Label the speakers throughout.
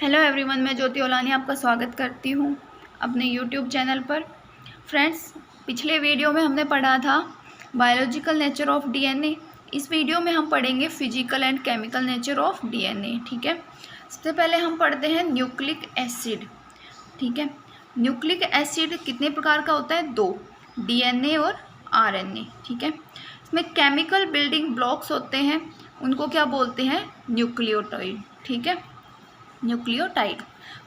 Speaker 1: Hello everyone, मैं ज्योति ओलानी आपका स्वागत करती हूँ अपने यूट्यूब चैनल पर। फ्रेंड्स, पिछले वीडियो में हमने पढ़ा था बायोलॉजिकल नेचर ऑफ डीएनए। इस वीडियो में हम पढ़ेंगे physical and chemical nature of DNA. ठीक है, सबसे पहले हम पढ़ते हैं न्यूक्लिक एसिड। ठीक है, न्यूक्लिक एसिड कितने प्रकार का होता है? दो, डीएनए और आरएनए। ठीक है, इसमें केमिकल बिल्डिंग ब्लॉक्स होते हैं, उनको क्या बोलते हैं? न्यूक्लियोटाइड। ठीक है, न्यूक्लियोटाइड।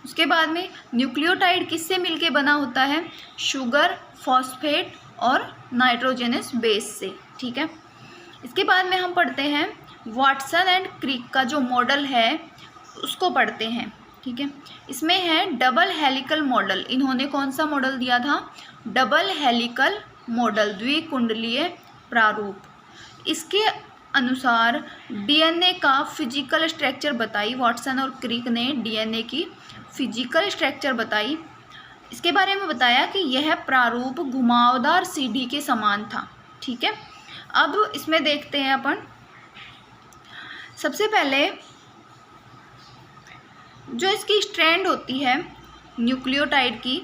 Speaker 1: उसके बाद में न्यूक्लियोटाइड किससे मिलके बना होता है? शुगर, फॉस्फेट और नाइट्रोजनस बेस से। ठीक है, इसके बाद में हम पढ़ते हैं वाटसन एंड क्रिक का जो मॉडल है उसको पढ़ते हैं। ठीक है, इसमें है डबल हेलिकल मॉडल। इन्होंने कौन सा मॉडल दिया था? डबल हेलिकल मॉडल, द्विकुंडलीय प्रारूप। इसके अनुसार डीएनए का फिजिकल स्ट्रक्चर बताई। वाटसन और क्रिक ने डीएनए की फिजिकल स्ट्रक्चर बताई। इसके बारे में बताया कि यह प्रारूप घुमावदार सीढ़ी के समान था। ठीक है, अब इसमें देखते हैं अपन। सबसे पहले जो इसकी स्ट्रैंड होती है न्यूक्लियोटाइड की,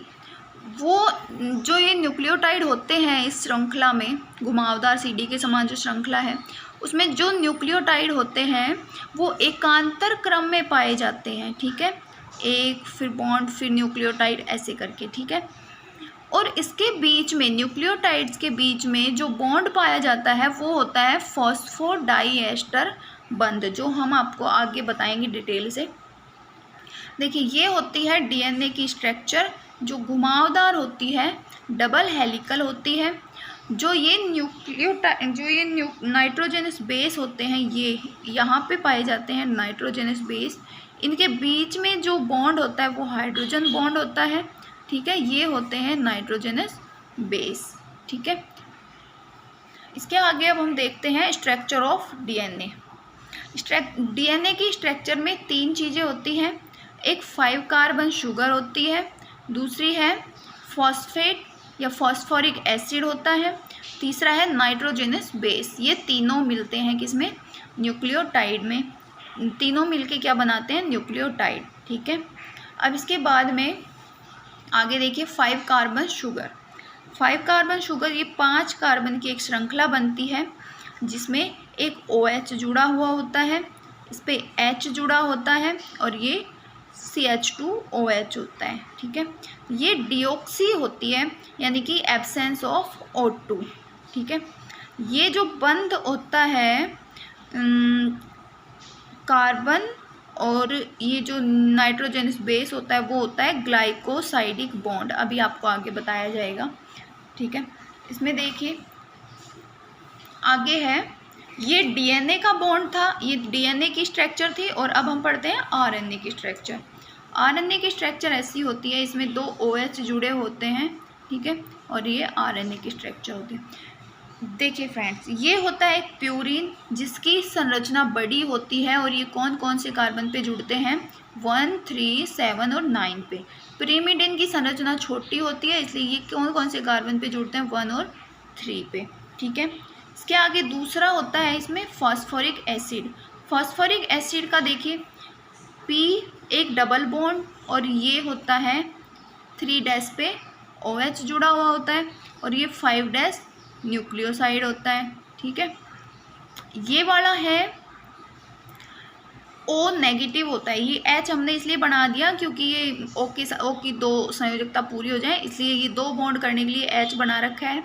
Speaker 1: वो जो ये न्यूक्लियोटाइड होते हैं इस श्रृंखला में, घुमावदार सीढ़ी के समान जो श्रृंखला है, उसमें जो न्यूक्लियोटाइड होते हैं वो एकांतर क्रम में पाए जाते हैं। ठीक है, एक फिर बॉन्ड फिर न्यूक्लियोटाइड ऐसे करके। ठीक है, और इसके बीच में, न्यूक्लियोटाइड्स के बीच में जो बॉन्ड पाया जाता है वो होता है फॉस्फोडाइएस्टर बंध, जो हम आपको आगे बताएंगे डिटेल से। देखिए, ये होती है डीएनए की स्ट्रक्चर, जो घुमावदार होती है, डबल हेलिकल होती है। जो ये नाइट्रोजनस बेस होते हैं, ये यहाँ पे पाए जाते हैं नाइट्रोजनस बेस। इनके बीच में जो बॉन्ड होता है वो हाइड्रोजन बॉन्ड होता है। ठीक है, ये होते हैं नाइट्रोजनस बेस। ठीक है, इसके आगे अब हम देखते हैं स्ट्रक्चर ऑफ डीएनए। डीएनए की स्ट्रक्चर में तीन चीज़ें होती हैं। एक 5 कार्बन शुगर होती है, दूसरी है फॉस्फेट या फॉस्फोरिक एसिड होता है, तीसरा है नाइट्रोजनस बेस। ये तीनों मिलते हैं किसमें? न्यूक्लियोटाइड में। तीनों मिलके क्या बनाते हैं? न्यूक्लियोटाइड। ठीक है, अब इसके बाद में आगे देखिए 5 कार्बन शुगर। 5 कार्बन शुगर, ये 5 कार्बन की एक श्रृंखला बनती है जिसमें एक OH जुड़ा हुआ होता है, इस पर H जुड़ा होता है और ये CH2OH होता है। ठीक है, ये डिऑक्सी होती है, यानी कि एब्सेंस ऑफ O2। ठीक है, ये जो बंध होता है कार्बन और ये जो नाइट्रोजनस बेस होता है वो होता है ग्लाइकोसाइडिक बॉन्ड। अभी आपको आगे बताया जाएगा। ठीक है, इसमें देखिए आगे है, ये डीएनए का बॉन्ड था, ये डीएनए की स्ट्रक्चर थी। और अब हम पढ़ते हैं आरएनए की स्ट्रक्चर। आरएनए की स्ट्रक्चर ऐसी होती है, इसमें 2 OH जुड़े होते हैं। ठीक है, और ये आरएनए की स्ट्रक्चर होती है। देखिए फ्रेंड्स, ये होता है एक प्यूरिन, जिसकी संरचना बड़ी होती है और ये कौन कौन से कार्बन पे जुड़ते हैं? 1, 3, 7 और 9 पे। पिरिमिडिन की संरचना छोटी होती है, इसलिए ये कौन कौन से कार्बन पे जुड़ते हैं? 1 और 3 पे। ठीक है, इसके आगे दूसरा होता है इसमें फॉस्फोरिक एसिड। फॉस्फोरिक एसिड का देखिए P एक डबल बॉन्ड और ये होता है 3' पे OH जुड़ा हुआ होता है और ये 5' न्यूक्लियोसाइड होता है। ठीक है, ये वाला है O नेगेटिव होता है। ये H हमने इसलिए बना दिया क्योंकि ये O की 2 संयोजकता पूरी हो जाए, इसलिए ये 2 बॉन्ड करने के लिए H बना रखा है।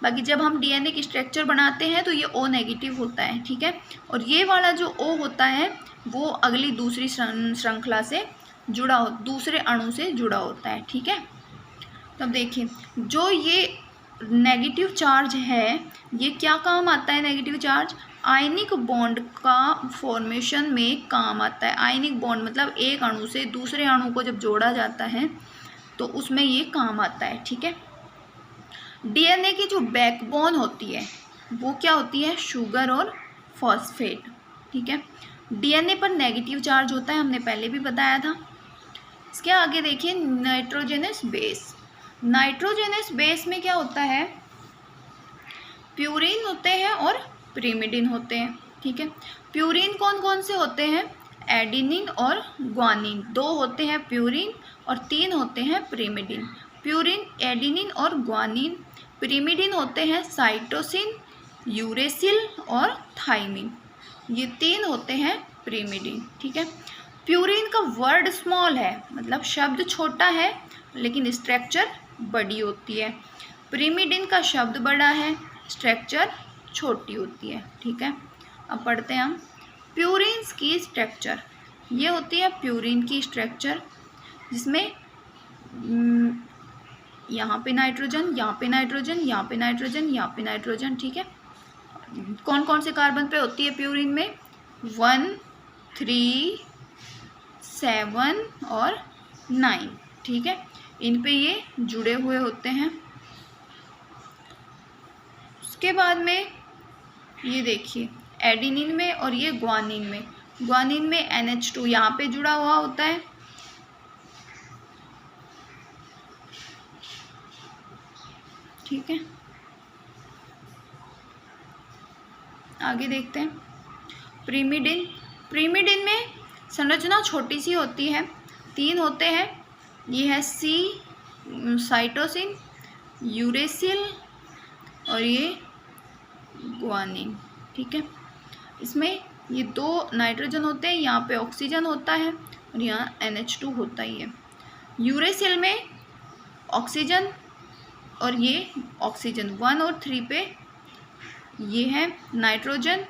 Speaker 1: बाकी जब हम डीएनए की स्ट्रक्चर बनाते हैं तो ये O नेगेटिव होता है। ठीक है, और ये वाला जो O होता है वो अगली दूसरी श्रृंखला से जुड़ा हो, दूसरे अणु से जुड़ा होता है। ठीक है, तब देखिए जो ये नेगेटिव चार्ज है, ये क्या काम आता है? नेगेटिव चार्ज आयनिक बॉन्ड का फॉर्मेशन में काम आता है। आयनिक बॉन्ड मतलब एक अणु से दूसरे अणु को जब जोड़ा जाता है तो उसमें ये काम आता है। ठीक है, डीएनए की जो बैकबोन होती है वो क्या होती है? शुगर और फॉस्फेट। ठीक है, डीएनए पर नेगेटिव चार्ज होता है, हमने पहले भी बताया था। इसके आगे देखिए नाइट्रोजनस बेस। नाइट्रोजनस बेस में क्या होता है? प्यूरिन होते हैं और पिरिमिडिन होते हैं। ठीक है, प्यूरिन कौन कौन से होते हैं? एडिनिन और ग्वानिन। 2 होते हैं प्यूरिन और 3 होते हैं पिरिमिडिन। प्यूरिन, एडिनिन और ग्वानिन। पिरिमिडिन होते हैं साइटोसिन, यूरेसिल और थाइमिन। ये 3 होते हैं पिरिमिडिन। ठीक है। प्यूरिन का वर्ड स्मॉल है, मतलब शब्द छोटा है लेकिन स्ट्रक्चर बड़ी होती है। पिरिमिडिन का शब्द बड़ा है, स्ट्रक्चर छोटी होती है। ठीक है। अब पढ़ते हैं हम प्यूरिन्स की स्ट्रक्चर। ये होती है प्यूरिन की स्ट्रक्चर, जिसमें यहाँ पे नाइट्रोजन, यहाँ पे नाइट्रोजन, यहाँ पे नाइट्रोजन, यहाँ पे नाइट्रोजन। ठीक है। कौन कौन से कार्बन पे होती है प्यूरिन में? 1, 3, 7 और 9। ठीक है। इन पे ये जुड़े हुए होते हैं। उसके बाद में ये देखिए एडिनिन में और ये ग्वानिन में। ग्वानिन में NH2 यहाँ पे जुड़ा हुआ होता है। ठीक है। आगे देखते हैं पिरिमिडिन। पिरिमिडिन में संरचना छोटी सी होती है, 3 होते हैं। ये है C साइटोसिन, यूरेसिल और ये ग्वानिन। ठीक है। इसमें ये 2 नाइट्रोजन होते हैं, यहाँ पे ऑक्सीजन होता है और यहाँ NH2 होता ही है। यूरेसिल में ऑक्सीजन और ये ऑक्सीजन 1 और 3 पे ये है नाइट्रोजन,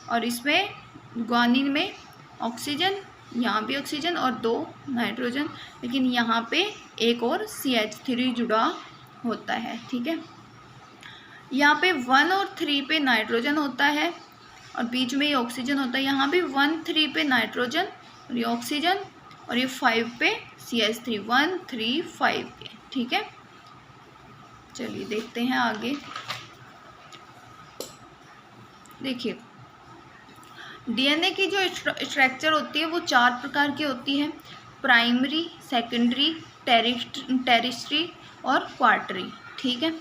Speaker 1: और इसमें ग्वानिन में ऑक्सीजन, यहाँ भी ऑक्सीजन और 2 नाइट्रोजन, लेकिन यहाँ पे एक और CH3 जुड़ा होता है। ठीक है। यहाँ पे 1 और 3 पे नाइट्रोजन होता है और बीच में ये ऑक्सीजन होता है। यहाँ भी 1, 3 पे नाइट्रोजन और ये ऑक्सीजन, और ये 5 पे CH3, 1, 3, 5 पे। ठीक है। चलिए देखते हैं आगे। देखिए DNA की जो स्ट्रक्चर होती है वो 4 प्रकार की होती है: प्राइमरी, सेकेंडरी, टेरिस्ट्री और क्वार्टरी। ठीक है।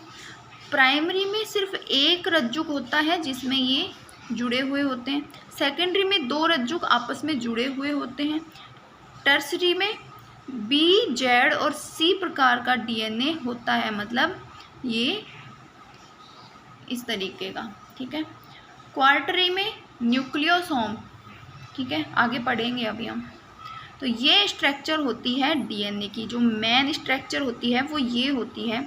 Speaker 1: प्राइमरी में सिर्फ एक रज्जुक होता है जिसमें ये जुड़े हुए होते हैं। सेकेंडरी में 2 रज्जुक आपस में जुड़े हुए होते हैं। टर्सरी में B, Z और C प्रकार का DNA होता है, मतलब ये इस तरीके का। ठीक है। क्वार्टरी में न्यूक्लियोसोम। ठीक है। आगे पढ़ेंगे अभी हम। तो ये स्ट्रक्चर होती है DNA की, जो मेन स्ट्रक्चर होती है वो ये होती है।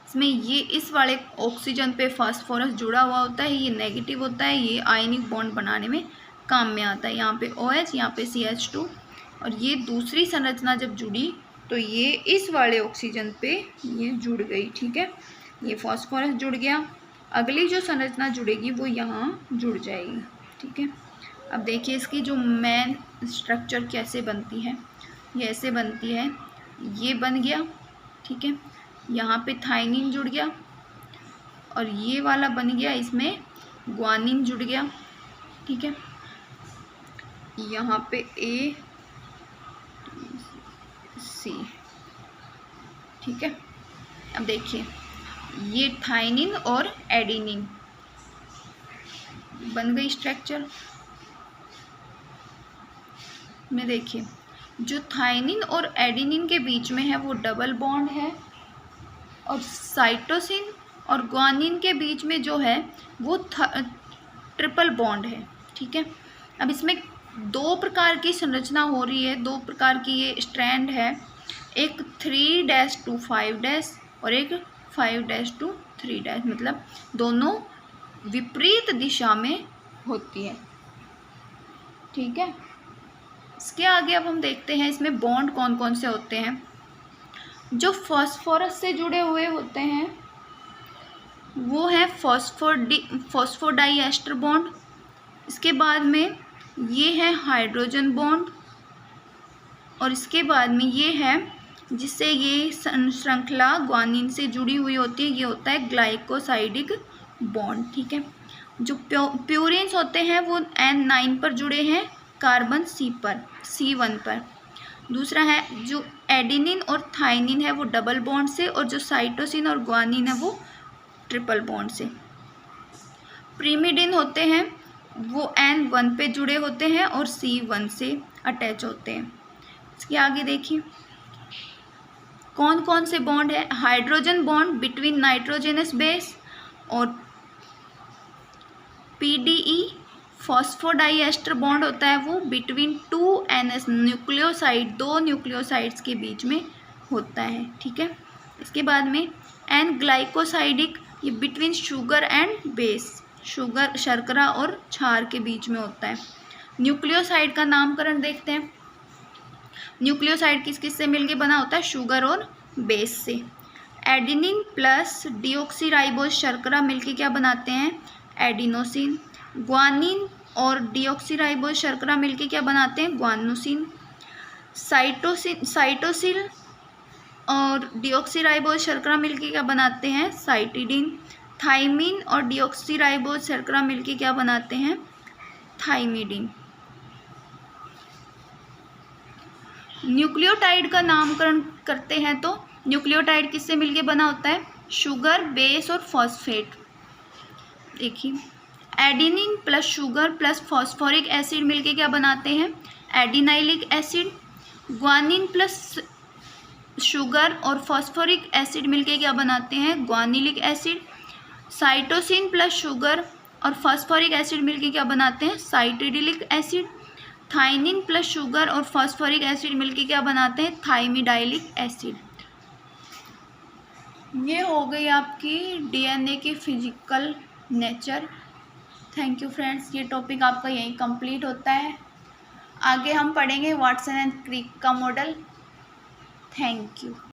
Speaker 1: इसमें ये इस वाले ऑक्सीजन पे फास्फोरस जुड़ा हुआ होता है, ये नेगेटिव होता है, ये आयनिक बॉन्ड बनाने में काम में आता है। यहाँ पे OH, यहाँ पे CH2, और ये दूसरी संरचना जब जुड़ी तो ये इस वाले ऑक्सीजन पे ये जुड़ गई। ठीक है। ये फास्फोरस जुड़ गया, अगली जो संरचना जुड़ेगी वो यहाँ जुड़ जाएगी। ठीक है। अब देखिए इसकी जो मेन स्ट्रक्चर कैसे बनती है। ये ऐसे बनती है, ये बन गया। ठीक है। यहाँ पे थाइमिन जुड़ गया और ये वाला बन गया, इसमें ग्वानिन जुड़ गया। ठीक है। यहाँ पे A, C। ठीक है। अब देखिए ये थाइमिन और एडिनिन बन गई स्ट्रक्चर में। देखिए जो थाइमिन और एडिनिन के बीच में है वो डबल बॉन्ड है, और साइटोसिन और ग्वानिन के बीच में जो है वो ट्रिपल बॉन्ड है। ठीक है। अब इसमें 2 प्रकार की संरचना हो रही है, 2 प्रकार की ये स्ट्रैंड है, एक 3' to 5' और एक 5' to 3', मतलब दोनों विपरीत दिशा में होती है। ठीक है। इसके आगे अब हम देखते हैं इसमें बॉन्ड कौन कौन से होते हैं। जो फास्फोरस से जुड़े हुए होते हैं वो है फॉस्फोडाइएस्टर बॉन्ड। इसके बाद में ये है हाइड्रोजन बॉन्ड, और इसके बाद में ये है जिससे ये श्रृंखला ग्वानिन से जुड़ी हुई होती है, ये होता है ग्लाइकोसाइडिक बॉन्ड। ठीक है। जो प्यूरिन्स होते हैं वो N9 पर जुड़े हैं, कार्बन C1 पर। दूसरा है जो एडिनिन और थाइमिन है वो डबल बॉन्ड से, और जो साइटोसिन और ग्वानिन है वो ट्रिपल बॉन्ड से। पिरिमिडिन होते हैं वो N 1 पे जुड़े होते हैं और C 1 से अटैच होते हैं। इसके आगे देखिए कौन कौन से बॉन्ड है। Hydrogen bond between nitrogenous base और PDE फॉस्फोडाइएस्टर बॉन्ड होता है वो बिटवीन 2 NS न्यूक्लियोसाइड, 2 न्यूक्लियोसाइड्स के बीच में होता है। ठीक है, इसके बाद में N ग्लाइकोसाइडिक, ये between sugar and base, sugar शर्करा और क्षार के बीच में होता है। न्यूक्लियोसाइड का नामकरण देखते हैं। न्यूक्लियोसाइड किस किस से मिलके बना होता है, शुगर और बेस से। एडिनिन प्लस डीऑक्सीराइबोज शर्करा मिलके क्या बनाते हैं, एडिनोसिन। ग्वानिन और डीऑक्सीराइबोज शर्करा मिलके क्या बनाते हैं, ग्वानोसिन। साइटोसिल और डीऑक्सीराइबोज शर्करा मिलके क्या बनाते हैं, साइटिडीन। थाइमिन और डीऑक्सीराइबोज शर्करा मिलके क्या बनाते हैं, थाइमिडीन। न्यूक्लियोटाइड का नामकरण करते हैं तो न्यूक्लियोटाइड किससे मिलके बना होता है, शुगर, बेस और फॉस्फेट। देखिए adenine plus sugar plus phosphoric acid मिलके क्या बनाते हैं, adenylic acid. Guanine plus sugar और फॉस्फोरिक एसिड मिलके क्या बनाते हैं, ग्वानिलिक एसिड। साइटोसिन प्लस शुगर और फॉस्फोरिक एसिड मिलके क्या बनाते हैं, साइटिडिलिक एसिड। थाइनिन प्लस शुगर और फॉस्फोरिक एसिड मिलके क्या बनाते हैं, थाइमिडाइलिक एसिड। ये हो गई आपकी DNA की physical nature. Thank you friends, ये टॉपिक आपका यहीं कंप्लीट होता है। आगे हम पढ़ेंगे वाटसन एंड क्रिक का मॉडल। Thank you.